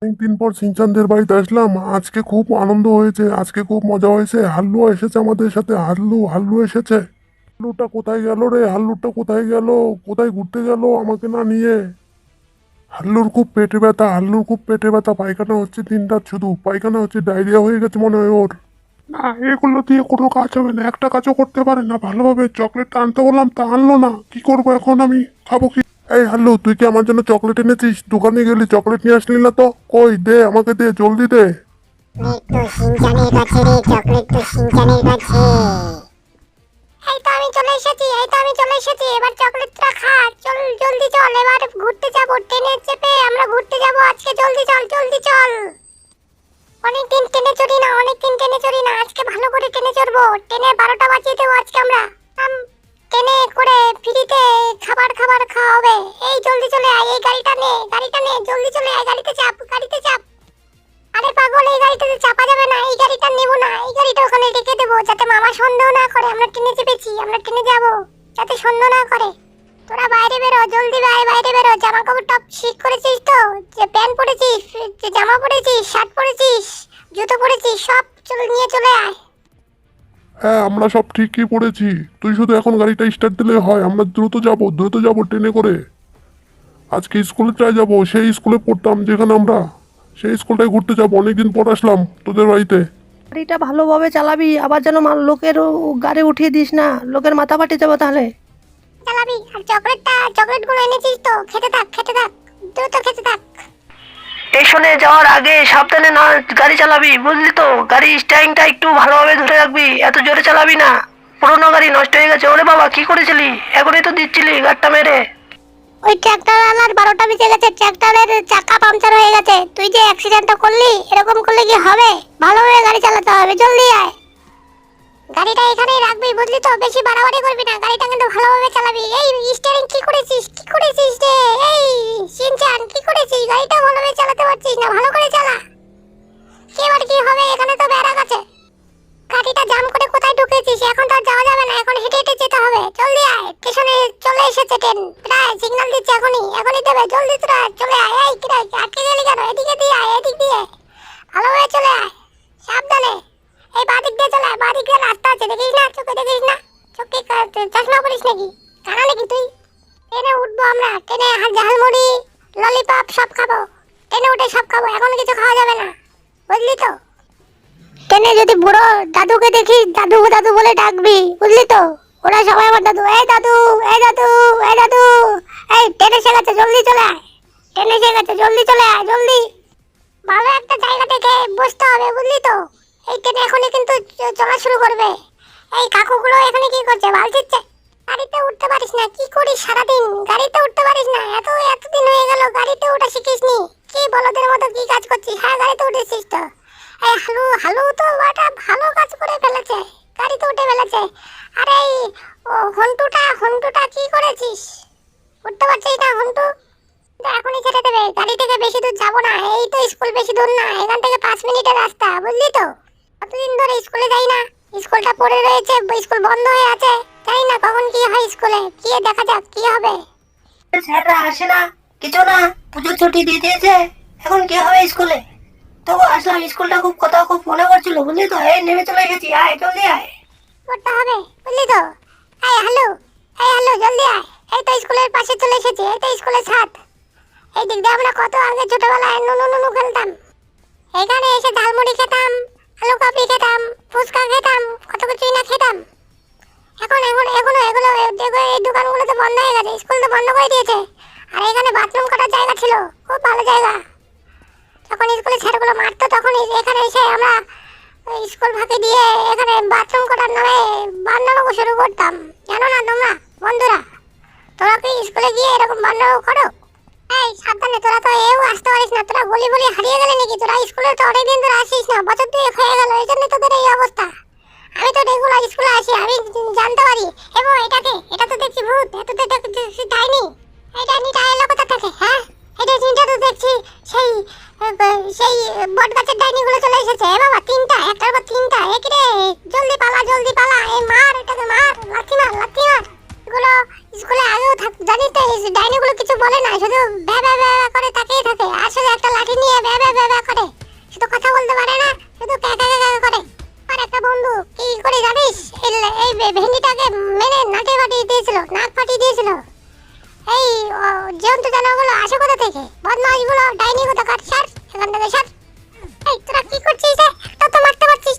অনেকদিন পর সিনচানদের বাড়িতে আসলাম। আজকে খুব আনন্দ হয়েছে, আজকে খুব মজা হয়েছে। হাল্লু এসেছে আমাদের সাথে। হাল্লু হাল্লু এসেছে। হাল্লুটা কোথায় গেল রে? হাল্লুটা কোথায় গেল? কোথায় ঘুরতে গেল আমাকে না নিয়ে? হাল্লুর খুব পেটে ব্যথা, হাল্লুর খুব পেটে ব্যথা। পায়খানা হচ্ছে দিন রাত, শুধু পায়খানা হচ্ছে, ডায়রিয়া হয়ে গেছে মনে হয় ওর। না, এগুলো দিয়ে কোনো কাজ হবে না, একটা কাজও করতে পারে না ভালোভাবে। চকলেটটা আনতে বললাম তা আনলো না, কি করবো এখন আমি? খাবো কি? এই হাল্লু, তুই কি আমার জন্য চকলেট এনেছিস? দোকানে গেলি চকলেট নিয়ে আসলি না তো? কই দে, আমাকে দে, জলদি দে। এই তো আমি চলে এসেছি এবার চকলেটটা খা। চল জলদি চল, এবার ঘুরতে যাব, ট্রেনে চেপে আমরা ঘুরতে যাব আজকে। জলদি চল জলদি চল। অনেকদিন ট্রেনে চড়ি না, আজকে ভালো করে ট্রেনে চড়বো। ট্রেনে 12টা বাজিয়ে দেবো আজকে আমরা। আম, ট্রেনে করে ফ্রিতে খাবার খাবার খাওয়া হবে। এই জলদি চলে আয়, এই গাড়িটা নে জলদি চলে আয়, গাড়িতে চাপ। আরে পাগল, এই গাড়িটাতে চাপা যাবে না, এই গাড়িটা নেবো না, এই গাড়িটা ওখানে রেখে দেবো যাতে মামা সন্দেহ না করে আমরা ট্রেনে চেপেছি, আমরা ট্রেনে যাবো, যাতে সন্দেহ না করে। তোরা বাইরে বেরো, জলদি বাইরে বেরো। জামা কাপড় টপ ঠিক করেছিস তো? যে প্যান্ট পরেছিস, যে জামা পরেছিস, শার্ট পরেছিস, জুতো পরেছিস, সব নিয়ে চলে আয়। হ্যাঁ, আমরা সব ঠিকই করেছি। তুই শুধু এখন গাড়িটা স্টার্ট দিলে হয়। আমরা দ্রুত যাবো ট্রেনে করে। আজকে স্কুলে যাবো, সেই স্কুলে পড়তাম যেখানে আমরা, সেই স্কুলটায় ঘুরতে যাবো। অনেকদিন পর আসলাম তোদের বাড়িতে। গাড়িটা ভালোভাবে চালাবি, আবার যেন লোকের গাড়ি উঠিয়ে দিস না, লোকের মাথা ফাটে যাবে তাহলে। চালাবি। আর চকলেটগুলো এনেছিস তো? খেতে থাক দ্রুত খেতে থাক। স্টেশনে যাওয়ার আগে সাবধানে না গাড়ি চালাবি, বুঝলি তো? গাড়ি স্টারিংটা একটু ভালোভাবে ধরে রাখবি, এত জোরে চালাবি না। পুরোনো গাড়ি নষ্ট হয়ে গেছে। ওরে বাবা, কি করেছিলি? এখনই তো দিচ্ছিলি গাড়িটা মেরে। ওই ট্রাক্টরওয়ালার 12টা বেজে গেছে, ট্রাক্টরের চাকা পাংচার হয়ে গেছে। তুই যে অ্যাক্সিডেন্টটা করলি, এরকম করলে কি হবে? ভালোভাবে গাড়ি চালাতে হবে, জলদি আয়। গাড়িটা এখানেই রাখবি, বুঝলি তো? বেশি বাড়াবাড়ি করবি না, গাড়িটা কিন্তু ভালোভাবে চালাবি। এই স্টিয়ারিং কি করেছিস রে? এই শিনচান, কি করেছিস? গাড়িটা ভালোভাবে চালাতে পারছিস না, ভালো করে চালা। এবার কি হবে? এখানে তো ব্যারাক আছে। গাড়িটা জাম করে কোথায় ঢুকেছিস? এখন তো আর যাওয়া যাবে না, এখন হেঁটে হেঁটে যেতে হবে। জলদি আয়, স্টেশনে চলে এসেছে ট্রেন, প্রায় সিগন্যাল দিচ্ছে। এখনই দেবে, জলদি তোরা চলে আয়। এই কি রে, আটকে গেলি কেন? এদিকে দিয়ে আয়, এদিক দিয়ে ভালোভাবে চলে আয়, সাবধানে। এই বাদিক দিয়ে চলে আয়, বাদিক দিয়ে রাস্তা আছে, দেখিস না? চোখে দেখিস না? চোখে চশমা পরিস নাকি? কানা নাকি তুই? ট্রেনে উঠবো আমরা, ট্রেনে ঝালমুড়ি, ললিপপ সব খাবো। ট্রেনে উঠে সব খাবো, এখন কিছু খাওয়া যাবে না, বুঝলি তো? ট্রেনে যদি বুড়ো দাদুকে দেখিস, দাদু দাদু বলে ডাকবি, বুঝলি তো? ওরা সবাই আমার দাদু। এই দাদু, এই দাদু, এই দাদু। এই ট্রেন এসে গেছে, জলদি চলে আয়। ট্রেন এসে গেছে, জলদি চলে আয়, জলদি। ভালো একটা জায়গা দেখে বসতে হবে, বুঝলি তো? এই ট্রেন এখনই কিন্তু চলা শুরু করবে। এই কাকুগুলো এখানে কি করছে? বাল দিচ্ছে। গাড়িতে উঠতে পারিস না? কি করিস সারাদিন? গাড়িতে উঠতে পারিস না? এতদিন হয়ে গেল গাড়িতে ওঠা শিখিসনি। কি বলদের মতো কি কাজ করছিস? হ্যাঁ, গাড়িতে উঠেছিস তো? এই হালু তো একটা ভালো কাজ করে ফেলেছে, গাড়িতে উঠে ফেলেছে। আরে এই হন্টুটা কি করেছিস? উঠতে পারছিস না হন্টু? এখনই ছেড়ে দেবে, গাড়ি থেকে বেশি দূর যাবো না। এই তো স্কুল বেশি দূর না, এখান থেকে 5 মিনিটের রাস্তা, বুঝলি তো? কতদিন ধরে স্কুলে যাই না, স্কুলটা পড়ে রয়েছে, স্কুল বন্ধ হয়ে আছে। জানি না কখন কি হয় স্কুলে, গিয়ে দেখা যাক কি হবে। স্যাররা আসে না, কিছু না, পুজোর ছুটি দিয়ে দিয়েছে, এখন কি হবে স্কুলে? তবু আসলাম, স্কুলটা খুব মনে করছিল, বুঝলি তো? এই নেমে চলে এসেছি, আয় জলদি আয়। করতে হবে, বুঝলি তো? এই হ্যালো জলদি আয়। এই তো স্কুলের পাশে চলে এসেছি, এই তো স্কুলের ছাদ। এই দিক দিয়ে আমরা কত আগে ছোটবেলায় নুনু খেলতাম। এখানে এসে ঝালমুড়ি খেতাম, আলু কাবলি খেতাম, ফুচকা খেতাম, কত কিছুই না খেতাম। এখনো এগুলো দেখো, এই দোকানগুলো তো বন্ধ হয়ে গেছে, স্কুল তো বন্ধ করে দিয়েছে। আর এখানে বাথরুম করার জায়গা ছিল, খুব ভালো জায়গা। যখন স্কুলে স্যারগুলো মারতো তখন এখানে এসে আমরা স্কুল ফাঁকি দিয়ে এখানে বাথরুম করার নামে বান্নানো শুরু করতাম। জানো না তোমরা বন্ধুরা? তোরা কি স্কুলে গিয়ে এরকম বান্নানো করো? এই সাবধানে, তোরা তো আসতে পারিস না। তোরা বলি হারিয়ে গেলে নাকি? তোরা স্কুলে তো অনেকদিন ধরে আসিস না, বছর 2 হয়ে গেল, এই জন্য তোদের এই অবস্থা। আমি তো রেগুলার স্কুলে আসি, আমি জানতে পারি। এবং এটা তো দেখছি ভূত, এটা তো দেখছি ডাইনি। এই ডাইনিটা এলো কোথা থেকে? হ্যাঁ, এই ডাইনিটা তো দেখছি সেই সেই বট গাছের ডাইনিগুলো চলে এসেছে। এ বাবা, 3টা, একটার পর 3টা। এ কি রে, জলদি পালা। এই মার, এটাকে মার, লাথি মার। এগুলো স্কুলে আগেও জানিস তো ডাইনিগুলো কিছু বলে না, শুধু ভ্যা ভ্যা ভ্যা করে তাকিয়ে থাকে, আর শুধু একটা লাঠি নিয়ে ভ্যা ভ্যা ভ্যা ভ্যা করে, শুধু কথা বলতে পারে না, শুধু ক্যাকা ক্যাকা করে। আর একটা বন্ধু কি করে জানিস, এই ভেন্ডিটাকে মেরে নাটে ফাটিয়ে দিয়েছিল, নাক ফাটিয়ে দিয়েছিল। এই জন্তু জানোয়ারগুলো আসে কোথা থেকে? বদমাশগুলো, ডাইনি কোথা কাট, সার এখান থেকে সার। এই তোরা কি করছিস রে? একটা তো মারতে পারছিস